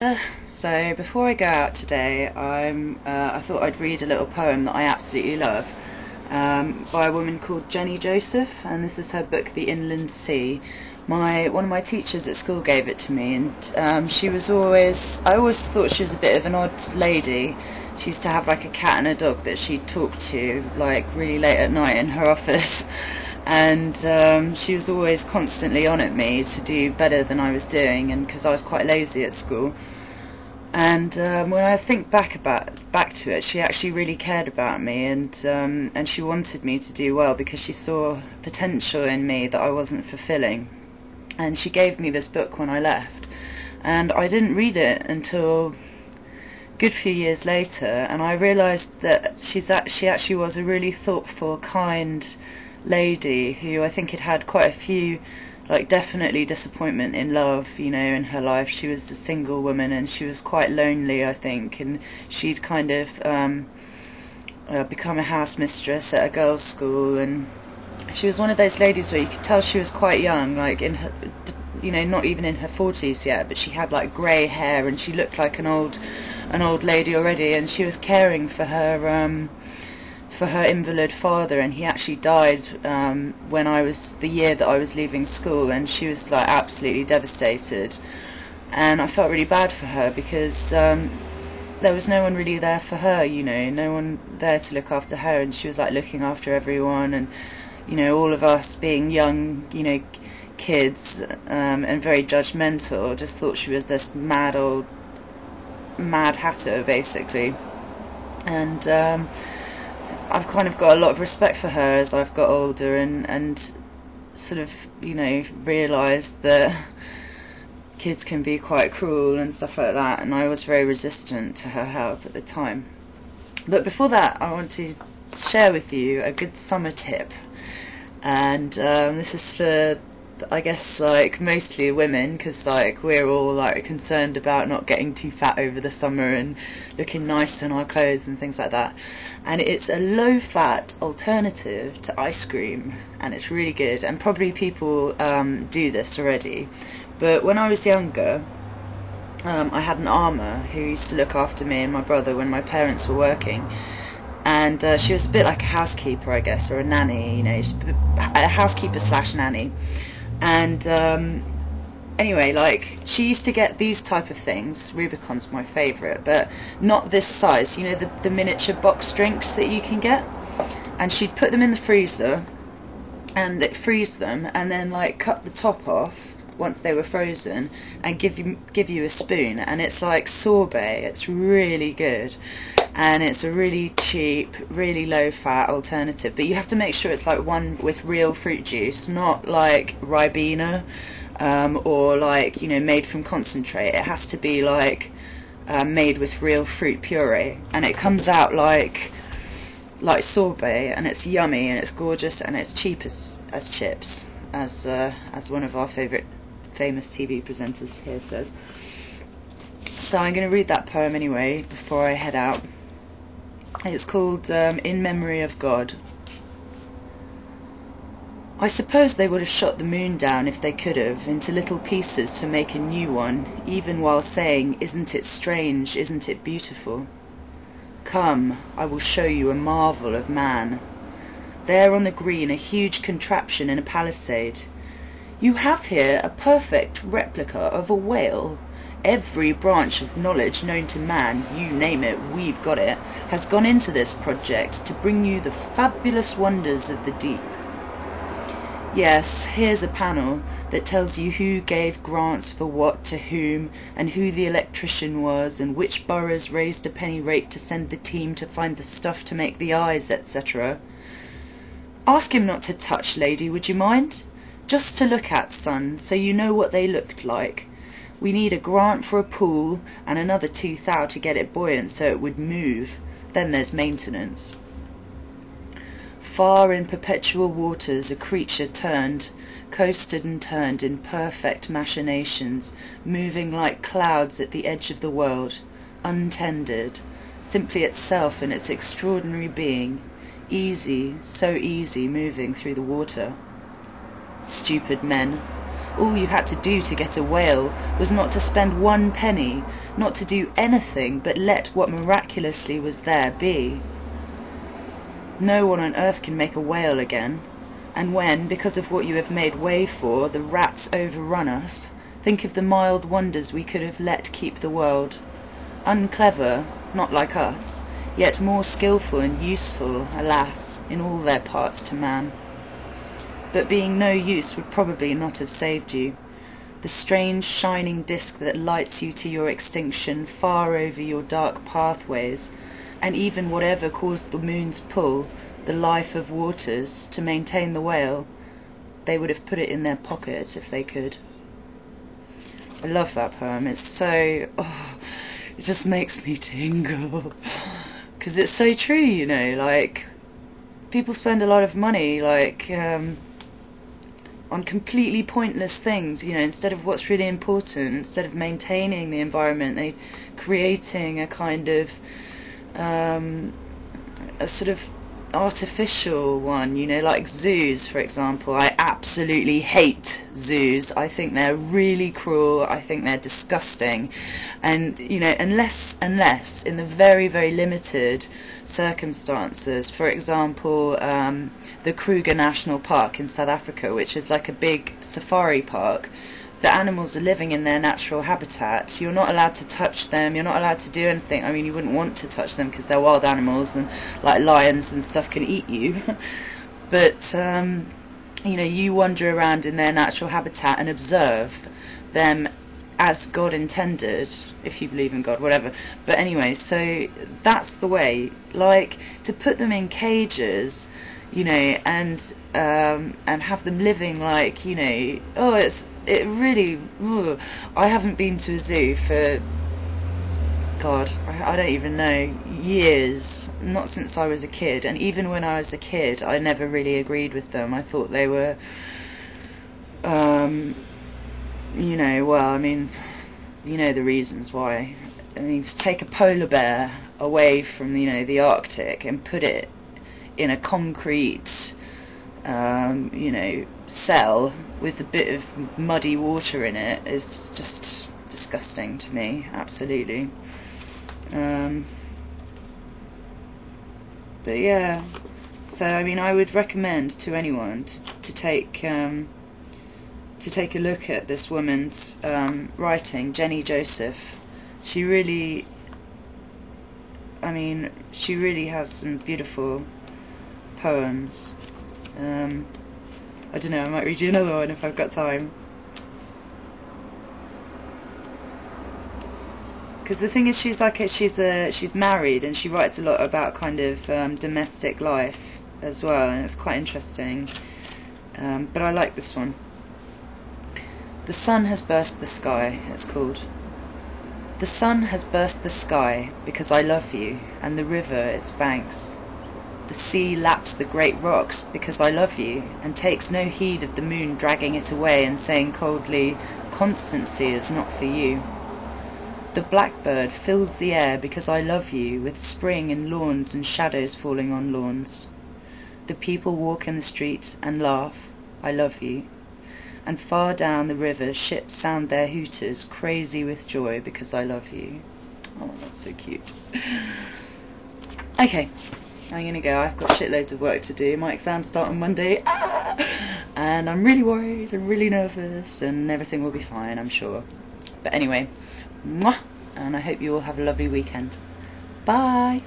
So before I go out today, I thought I'd read a little poem that I absolutely love, by a woman called Jenny Joseph, and this is her book, The Inland Sea. One of my teachers at school gave it to me, and I always thought she was a bit of an odd lady. She used to have like a cat and a dog that she'd talk to like really late at night in her office. And she was always constantly on at me to do better than I was doing, and because I was quite lazy at school. And when I think back to it, she actually really cared about me, and she wanted me to do well because she saw potential in me that I wasn't fulfilling. And she gave me this book when I left, and I didn't read it until a good few years later, and I realised that she actually was a really thoughtful, kind lady who I think had quite a few, like, definitely disappointment in love, in her life. She was a single woman and she was quite lonely, I think, and she'd kind of become a house mistress at a girls' school, and she was one of those ladies where you could tell she was quite young, like in her, not even in her 40s yet, but she had like grey hair and she looked like an old lady already, and she was caring for her invalid father, and he actually died the year that I was leaving school, and she was like absolutely devastated, and I felt really bad for her because there was no one really there for her, no one there to look after her, and she was like looking after everyone, and all of us being young, kids, and very judgmental, just thought she was this mad hatter basically. And I've kind of got a lot of respect for her as I've got older, and sort of, realised that kids can be quite cruel and stuff like that, and I was very resistant to her help at the time. But before that, I want to share with you a good summer tip, and this is for, I guess, like, mostly women, because like we're all like concerned about not getting too fat over the summer and looking nice in our clothes and things like that. And it's a low-fat alternative to ice cream, and it's really good, and probably people do this already. But when I was younger, I had an ama who used to look after me and my brother when my parents were working, and she was a bit like a housekeeper, I guess, or a nanny, a housekeeper slash nanny. And anyway, like, she used to get these type of things. Rubicon's my favourite, but not this size, the miniature box drinks that you can get. And she'd put them in the freezer and freeze them, and then like cut the top off once they were frozen and give you a spoon, and it's like sorbet. It's really good, and it's a really cheap, really low fat alternative, but you have to make sure it's like one with real fruit juice, not like Ribena, or like, made from concentrate. It has to be like made with real fruit puree, and it comes out like sorbet, and it's yummy and it's gorgeous and it's cheap as chips, as one of our famous TV presenters here says. So I'm going to read that poem anyway before I head out. It's called In Memory of God. I suppose they would have shot the moon down if they could have, into little pieces to make a new one, even while saying, "Isn't it strange, isn't it beautiful? Come, I will show you a marvel of man. There on the green, a huge contraption in a palisade. You have here a perfect replica of a whale. Every branch of knowledge known to man, you name it, we've got it, has gone into this project to bring you the fabulous wonders of the deep. Yes, here's a panel that tells you who gave grants for what to whom, and who the electrician was, and which boroughs raised a penny rate to send the team to find the stuff to make the eyes, etc. Ask him not to touch, lady, would you mind? Just to look at, son, so you know what they looked like. We need a grant for a pool, and another 2,000 to get it buoyant so it would move. Then there's maintenance. Far in perpetual waters a creature turned, coasted and turned in perfect machinations, moving like clouds at the edge of the world, untended, simply itself in its extraordinary being, easy, so easy moving through the water. Stupid men, All you had to do to get a whale was not to spend 1 penny, not to do anything but let what miraculously was there be. No one on earth can make a whale again, and when, because of what you have made way for, the rats overrun us, think of the mild wonders we could have let keep the world. Unclever, not like us, yet more skilful and useful, alas, in all their parts to man. But being no use would probably not have saved you. The strange shining disk that lights you to your extinction far over your dark pathways, and even whatever caused the moon's pull, the life of waters, to maintain the whale, they would have put it in their pocket if they could. I love that poem. It's so... it just makes me tingle. Because it's so true, you know, like, people spend a lot of money, like, on completely pointless things, you know, instead of what's really important, instead of maintaining the environment, they creating a kind of, a sort of artificial one, you know, like zoos, for example. I absolutely hate zoos. I think they're really cruel. I think they're disgusting. And, you know, unless in the very, very limited circumstances, for example, the Kruger National Park in South Africa, which is like a big safari park, the animals are living in their natural habitat. You're not allowed to touch them. You're not allowed to do anything. I mean, you wouldn't want to touch them because they're wild animals, and like lions and stuff can eat you. But you know, you wander around in their natural habitat and observe them as God intended, if you believe in God, whatever. But anyway, so that's the way. Like, to put them in cages, you know, and have them living like, you know, it really, I haven't been to a zoo for, God, I don't even know, years, not since I was a kid. And even when I was a kid, I never really agreed with them. I thought they were, you know, well, I mean, you know the reasons why. I mean, to take a polar bear away from, you know, the Arctic and put it in a concrete, you know, cell with a bit of muddy water in it is just disgusting to me, absolutely. But yeah, so I mean, I would recommend to anyone to take a look at this woman's writing, Jenny Joseph. She really, I mean, she really has some beautiful poems. I don't know, I might read you another one if I've got time. Because the thing is, she's married, and she writes a lot about kind of domestic life as well, and it's quite interesting. But I like this one. The sun has burst the sky, it's called. The sun has burst the sky because I love you, and the river its banks. The sea laps the great rocks because I love you, and takes no heed of the moon dragging it away and saying coldly, constancy is not for you. The blackbird fills the air because I love you, with spring and lawns and shadows falling on lawns. The people walk in the street and laugh, I love you. And far down the river ships sound their hooters, crazy with joy because I love you. Oh, that's so cute. Okay, I'm gonna go. I've got shitloads of work to do. My exams start on Monday, and I'm really worried and really nervous, and everything will be fine, I'm sure. But anyway, mwah, and I hope you all have a lovely weekend. Bye!